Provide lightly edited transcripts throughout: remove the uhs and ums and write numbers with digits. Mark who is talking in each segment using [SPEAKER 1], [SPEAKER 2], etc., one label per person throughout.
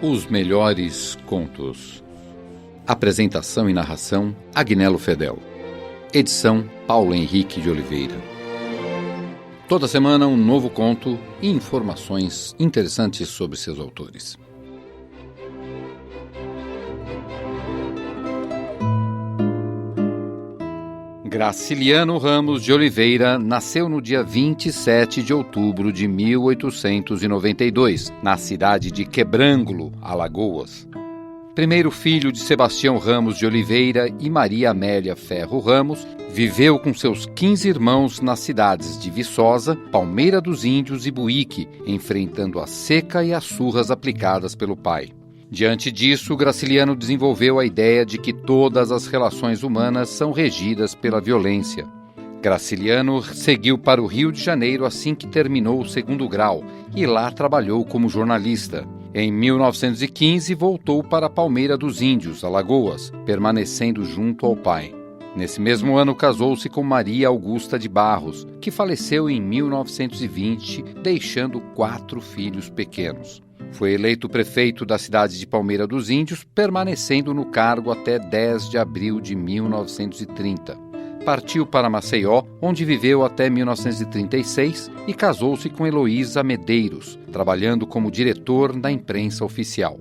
[SPEAKER 1] Os melhores contos. Apresentação e narração: Agnello Fedel. Edição: Paulo Henrique de Oliveira. Toda semana um novo conto e informações interessantes sobre seus autores. Graciliano Ramos de Oliveira nasceu no dia 27 de outubro de 1892, na cidade de Quebrangulo, Alagoas. Primeiro filho de Sebastião Ramos de Oliveira e Maria Amélia Ferro Ramos, viveu com seus 15 irmãos nas cidades de Viçosa, Palmeira dos Índios e Buíque, enfrentando a seca e as surras aplicadas pelo pai. Diante disso, Graciliano desenvolveu a ideia de que todas as relações humanas são regidas pela violência. Graciliano seguiu para o Rio de Janeiro assim que terminou o segundo grau e lá trabalhou como jornalista. Em 1915, voltou para Palmeira dos Índios, Alagoas, permanecendo junto ao pai. Nesse mesmo ano, casou-se com Maria Augusta de Barros, que faleceu em 1920, deixando 4 filhos pequenos. Foi eleito prefeito da cidade de Palmeira dos Índios, permanecendo no cargo até 10 de abril de 1930. Partiu para Maceió, onde viveu até 1936 e casou-se com Heloísa Medeiros, trabalhando como diretor da imprensa oficial.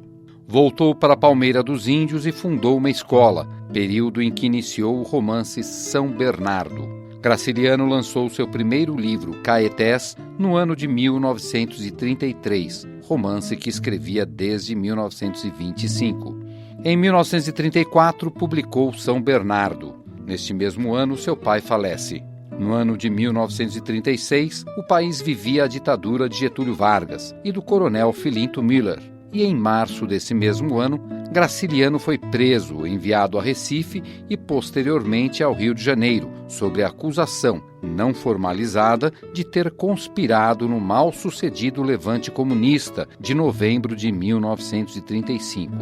[SPEAKER 1] Voltou para Palmeira dos Índios e fundou uma escola, período em que iniciou o romance São Bernardo. Graciliano lançou seu primeiro livro, Caetés, no ano de 1933, romance que escrevia desde 1925. Em 1934, publicou São Bernardo. Neste mesmo ano, seu pai falece. No ano de 1936, o país vivia a ditadura de Getúlio Vargas e do coronel Filinto Miller. E em março desse mesmo ano, Graciliano foi preso, enviado a Recife e posteriormente ao Rio de Janeiro, sob a acusação, não formalizada, de ter conspirado no mal-sucedido levante comunista de novembro de 1935.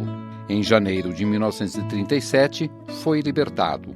[SPEAKER 1] Em janeiro de 1937, foi libertado.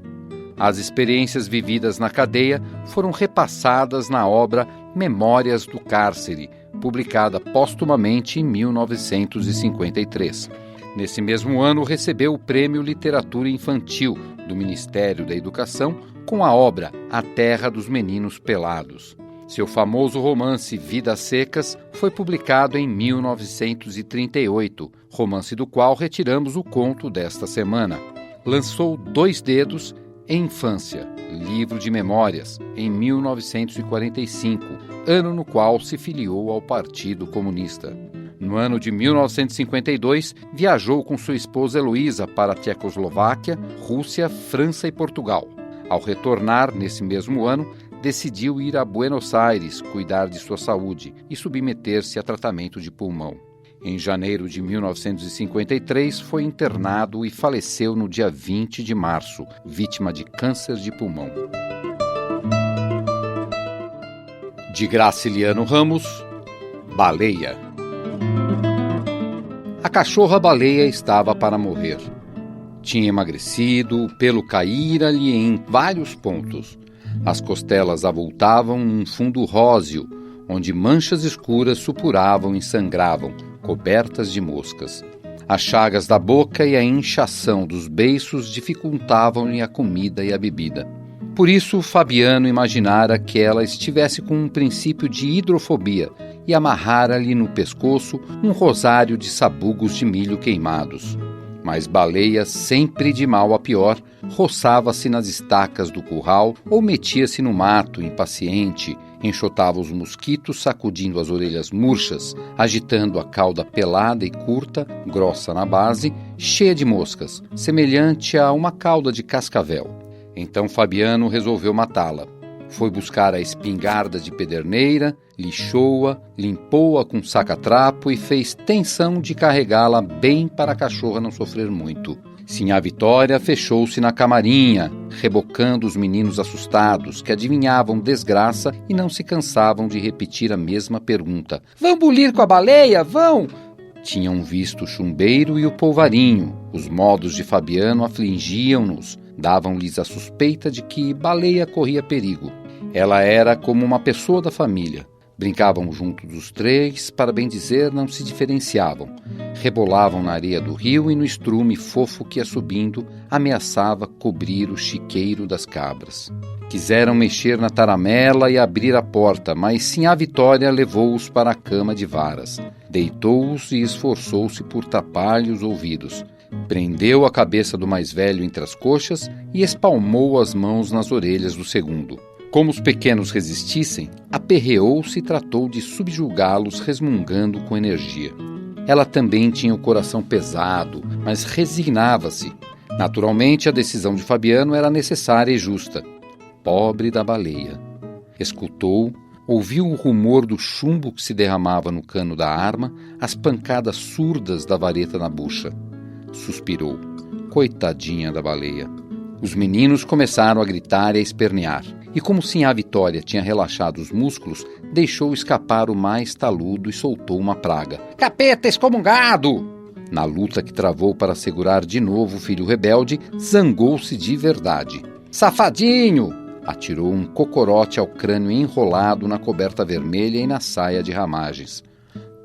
[SPEAKER 1] As experiências vividas na cadeia foram repassadas na obra Memórias do Cárcere, publicada póstumamente em 1953. Nesse mesmo ano, recebeu o Prêmio Literatura Infantil do Ministério da Educação com a obra A Terra dos Meninos Pelados. Seu famoso romance Vidas Secas foi publicado em 1938, romance do qual retiramos o conto desta semana. Lançou Dois Dedos em Infância, livro de memórias, em 1945, ano no qual se filiou ao Partido Comunista. No ano de 1952, viajou com sua esposa Heloísa para a Tchecoslováquia, Rússia, França e Portugal. Ao retornar, nesse mesmo ano, decidiu ir a Buenos Aires cuidar de sua saúde e submeter-se a tratamento de pulmão. Em janeiro de 1953, foi internado e faleceu no dia 20 de março, vítima de câncer de pulmão. De Graciliano Ramos, Baleia. A cachorra-baleia estava para morrer. Tinha emagrecido, o pelo caíra-lhe em vários pontos. As costelas avultavam num fundo róseo, onde manchas escuras supuravam e sangravam, cobertas de moscas. As chagas da boca e a inchação dos beiços dificultavam-lhe a comida e a bebida. Por isso, Fabiano imaginara que ela estivesse com um princípio de hidrofobia e amarrara-lhe no pescoço um rosário de sabugos de milho queimados. Mas Baleia, sempre de mal a pior, roçava-se nas estacas do curral ou metia-se no mato, impaciente, enxotava os mosquitos sacudindo as orelhas murchas, agitando a cauda pelada e curta, grossa na base, cheia de moscas, semelhante a uma cauda de cascavel. Então Fabiano resolveu matá-la. Foi buscar a espingarda de pederneira, lixou-a, limpou-a com saca-trapo e fez tenção de carregá-la bem para a cachorra não sofrer muito. Sinhá Vitória fechou-se na camarinha, rebocando os meninos assustados, que adivinhavam desgraça e não se cansavam de repetir a mesma pergunta. Vão bulir com a baleia? Vão! Tinham visto o chumbeiro e o polvarinho. Os modos de Fabiano afligiam-nos, davam-lhes a suspeita de que Baleia corria perigo. Ela era como uma pessoa da família. Brincavam juntos os três, para bem dizer, não se diferenciavam. Rebolavam na areia do rio e no estrume fofo que ia subindo ameaçava cobrir o chiqueiro das cabras. Quiseram mexer na taramela e abrir a porta, mas Sinhá Vitória levou-os para a cama de varas. Deitou-os e esforçou-se por tapar-lhe os ouvidos. Prendeu a cabeça do mais velho entre as coxas e espalmou as mãos nas orelhas do segundo. Como os pequenos resistissem, aperreou-se e tratou de subjugá-los, resmungando com energia. Ela também tinha o coração pesado, mas resignava-se. Naturalmente, a decisão de Fabiano era necessária e justa. Pobre da baleia. Escutou, ouviu o rumor do chumbo que se derramava no cano da arma, as pancadas surdas da vareta na bucha. Suspirou. Coitadinha da baleia. Os meninos começaram a gritar e a espernear. E como Sinhá Vitória tinha relaxado os músculos, deixou escapar o mais taludo e soltou uma praga. Capeta excomungado! Na luta que travou para segurar de novo o filho rebelde, zangou-se de verdade. Safadinho! Atirou um cocorote ao crânio enrolado na coberta vermelha e na saia de ramagens.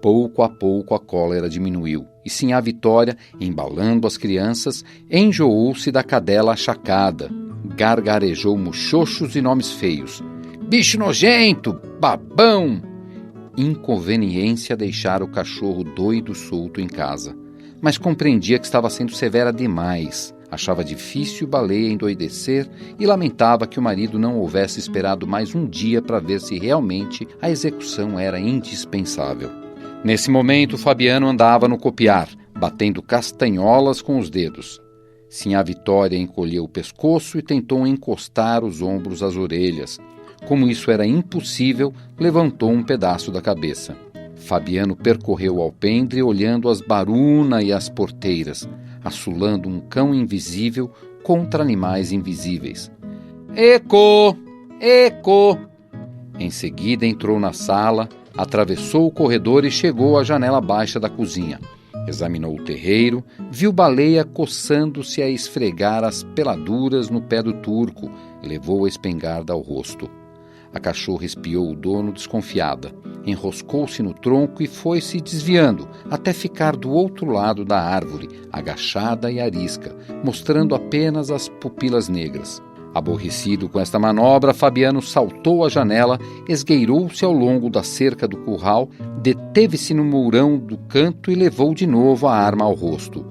[SPEAKER 1] Pouco a pouco a cólera diminuiu, e Sinhá Vitória, embalando as crianças, enjoou-se da cadela achacada. Gargarejou muxoxos e nomes feios. Bicho nojento! Babão! Inconveniência deixar o cachorro doido solto em casa. Mas compreendia que estava sendo severa demais. Achava difícil Baleia endoidecer e lamentava que o marido não houvesse esperado mais um dia para ver se realmente a execução era indispensável. Nesse momento, Fabiano andava no copiar, batendo castanholas com os dedos. Sinhá Vitória encolheu o pescoço e tentou encostar os ombros às orelhas. Como isso era impossível, levantou um pedaço da cabeça. Fabiano percorreu o alpendre olhando as barunas e as porteiras, assolando um cão invisível contra animais invisíveis. Eco! Eco! Em seguida entrou na sala, atravessou o corredor e chegou à janela baixa da cozinha. Examinou o terreiro, viu Baleia coçando-se a esfregar as peladuras no pé do turco e levou a espingarda ao rosto. A cachorra espiou o dono desconfiada, enroscou-se no tronco e foi se desviando, até ficar do outro lado da árvore, agachada e arisca, mostrando apenas as pupilas negras. Aborrecido com esta manobra, Fabiano saltou a janela, esgueirou-se ao longo da cerca do curral, deteve-se no mourão do canto e levou de novo a arma ao rosto.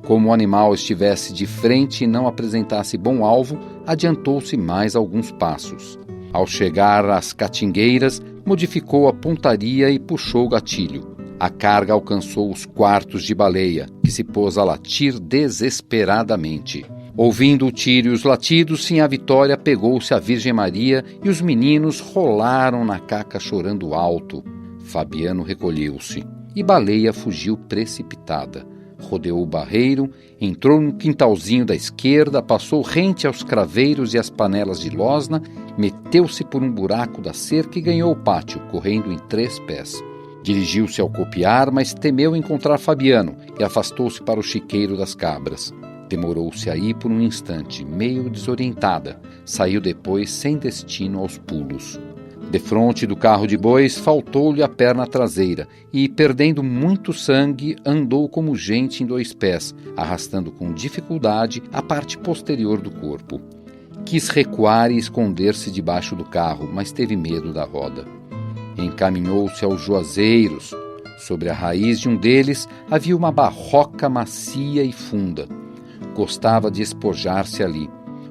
[SPEAKER 1] Como o animal estivesse de frente e não apresentasse bom alvo, adiantou-se mais alguns passos. Ao chegar às catingueiras, modificou a pontaria e puxou o gatilho. A carga alcançou os quartos de Baleia, que se pôs a latir desesperadamente. Ouvindo o tiro e os latidos, Sinhá Vitória pegou-se à Virgem Maria e os meninos rolaram na caca chorando alto. Fabiano recolheu-se e Baleia fugiu precipitada. Rodeou o barreiro, entrou no quintalzinho da esquerda, passou rente aos craveiros e às panelas de losna, meteu-se por um buraco da cerca e ganhou o pátio, correndo em 3 pés. Dirigiu-se ao copiar, mas temeu encontrar Fabiano e afastou-se para o chiqueiro das cabras. Demorou-se aí por um instante, meio desorientada. Saiu depois sem destino aos pulos. Defronte do carro de bois, faltou-lhe a perna traseira e, perdendo muito sangue, andou como gente em 2 pés, arrastando com dificuldade a parte posterior do corpo. Quis recuar e esconder-se debaixo do carro, mas teve medo da roda. Encaminhou-se aos juazeiros. Sobre a raiz de um deles havia uma barroca macia e funda. Gostava de espojar-se ali.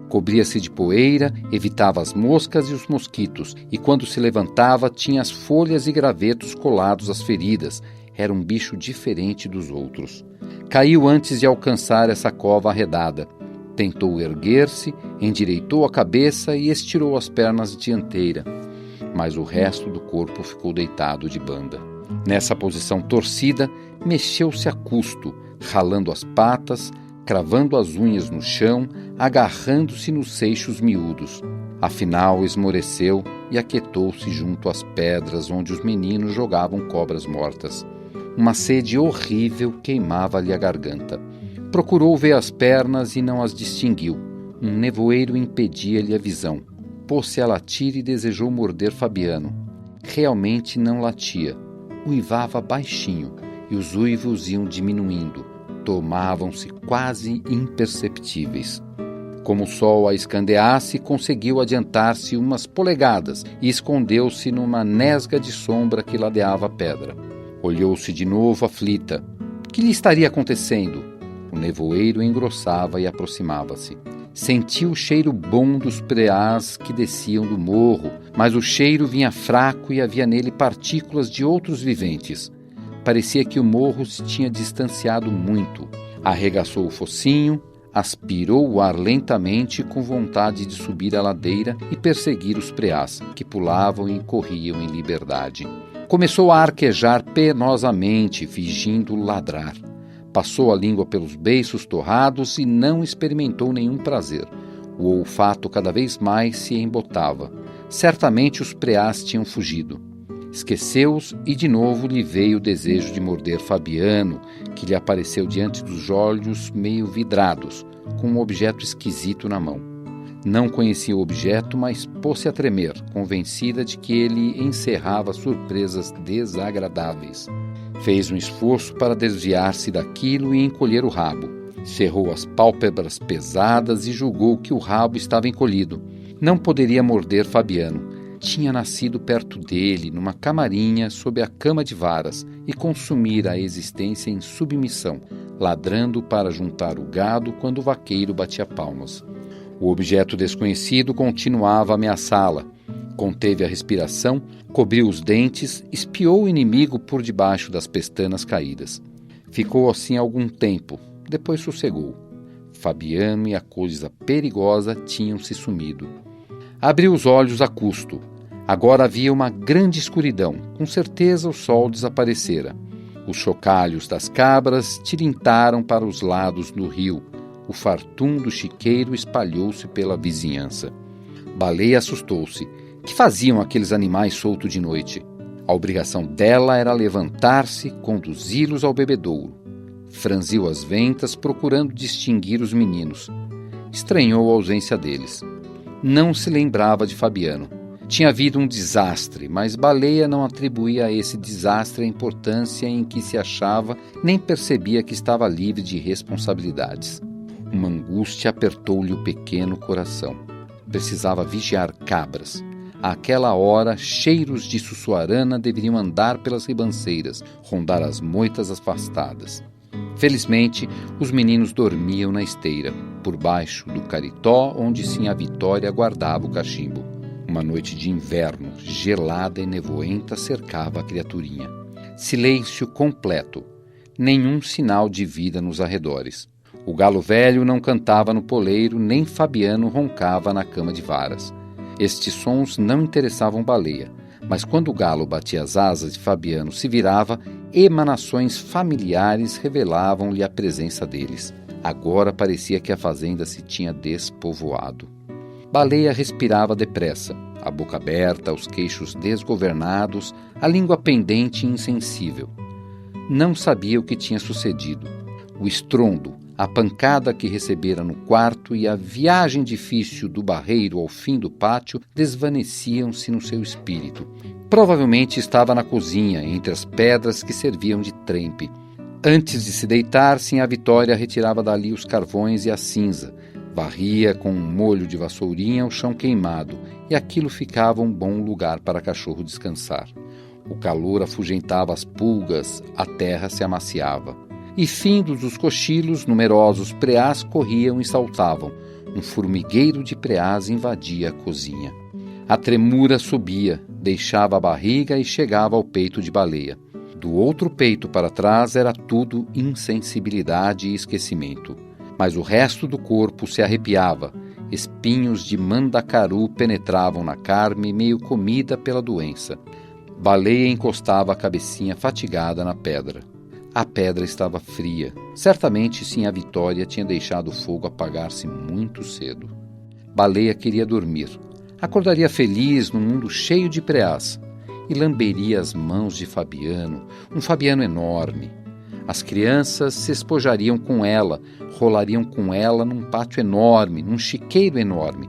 [SPEAKER 1] Cobria-se de poeira, evitava as moscas e os mosquitos, e quando se levantava tinha as folhas e gravetos colados às feridas. Era um bicho diferente dos outros. Caiu antes de alcançar essa cova arredada. Tentou erguer-se, endireitou a cabeça e estirou as pernas dianteiras, mas o resto do corpo ficou deitado de banda. Nessa posição torcida, mexeu-se a custo, ralando as patas, cravando as unhas no chão, agarrando-se nos seixos miúdos. Afinal, esmoreceu e aquietou-se junto às pedras onde os meninos jogavam cobras mortas. Uma sede horrível queimava-lhe a garganta. Procurou ver as pernas e não as distinguiu. Um nevoeiro impedia-lhe a visão. Pôs-se a latir e desejou morder Fabiano. realmente não latia. Uivava baixinho e os uivos iam diminuindo, tornavam-se quase imperceptíveis. Como o sol a escandeasse, conseguiu adiantar-se umas polegadas e escondeu-se numa nesga de sombra que ladeava a pedra. Olhou-se de novo aflita. Que lhe estaria acontecendo? O nevoeiro engrossava e aproximava-se. Sentiu o cheiro bom dos preás que desciam do morro, mas o cheiro vinha fraco e havia nele partículas de outros viventes. Parecia que o morro se tinha distanciado muito. Arregaçou o focinho, aspirou o ar lentamente com vontade de subir a ladeira e perseguir os preás, que pulavam e corriam em liberdade. Começou a arquejar penosamente, fingindo ladrar. Passou a língua pelos beiços torrados e não experimentou nenhum prazer. O olfato cada vez mais se embotava. Certamente os preás tinham fugido. Esqueceu-os e de novo lhe veio o desejo de morder Fabiano, que lhe apareceu diante dos olhos meio vidrados, com um objeto esquisito na mão. Não conhecia o objeto, mas pôs-se a tremer, convencida de que ele encerrava surpresas desagradáveis. Fez um esforço para desviar-se daquilo e encolher o rabo. Cerrou as pálpebras pesadas e julgou que o rabo estava encolhido. Não poderia morder Fabiano. Tinha nascido perto dele, numa camarinha sob a cama de varas, e consumira a existência em submissão, ladrando para juntar o gado quando o vaqueiro batia palmas. O objeto desconhecido continuava a ameaçá-la. Conteve a respiração, cobriu os dentes, espiou o inimigo por debaixo das pestanas caídas. Ficou assim algum tempo, depois sossegou. Fabiano e a coisa perigosa tinham se sumido. Abriu os olhos a custo. Agora havia uma grande escuridão. Com certeza o sol desaparecera. Os chocalhos das cabras tilintaram para os lados do rio. O fartum do chiqueiro espalhou-se pela vizinhança. Baleia assustou-se. Que faziam aqueles animais soltos de noite? A obrigação dela era levantar-se, conduzi-los ao bebedouro. Franziu as ventas, procurando distinguir os meninos. Estranhou a ausência deles. Não se lembrava de Fabiano. Tinha havido um desastre, mas Baleia não atribuía a esse desastre a importância em que se achava, nem percebia que estava livre de responsabilidades. Uma angústia apertou-lhe o pequeno coração. Precisava vigiar cabras. Àquela hora, cheiros de sussuarana deveriam andar pelas ribanceiras, rondar as moitas afastadas. Felizmente, os meninos dormiam na esteira, por baixo do caritó onde Sinhá Vitória guardava o cachimbo. Uma noite de inverno, gelada e nevoenta, cercava a criaturinha. Silêncio completo. Nenhum sinal de vida nos arredores. O galo velho não cantava no poleiro, nem Fabiano roncava na cama de varas. Estes sons não interessavam Baleia, mas quando o galo batia as asas e Fabiano se virava, emanações familiares revelavam-lhe a presença deles. Agora parecia que a fazenda se tinha despovoado. Baleia respirava depressa, a boca aberta, os queixos desgovernados, a língua pendente e insensível. Não sabia o que tinha sucedido. O estrondo, a pancada que recebera no quarto e a viagem difícil do barreiro ao fim do pátio desvaneciam-se no seu espírito. Provavelmente estava na cozinha, entre as pedras que serviam de trempe. Antes de se deitar, Sinhá Vitória retirava dali os carvões e a cinza, varria com um molho de vassourinha o chão queimado, e aquilo ficava um bom lugar para cachorro descansar. O calor afugentava as pulgas, a terra se amaciava. E findos os cochilos, numerosos preás corriam e saltavam. Um formigueiro de preás invadia a cozinha. A tremura subia, deixava a barriga e chegava ao peito de Baleia. Do outro peito para trás era tudo insensibilidade e esquecimento. Mas o resto do corpo se arrepiava. Espinhos de mandacaru penetravam na carne, meio comida pela doença. Baleia encostava a cabecinha fatigada na pedra. A pedra estava fria. Certamente Sinhá Vitória tinha deixado o fogo apagar-se muito cedo. Baleia queria dormir. Acordaria feliz num mundo cheio de preás. E lamberia as mãos de Fabiano, um Fabiano enorme. As crianças se espojariam com ela, rolariam com ela num pátio enorme, num chiqueiro enorme.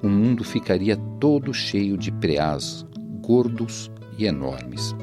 [SPEAKER 1] O mundo ficaria todo cheio de preás, gordos e enormes.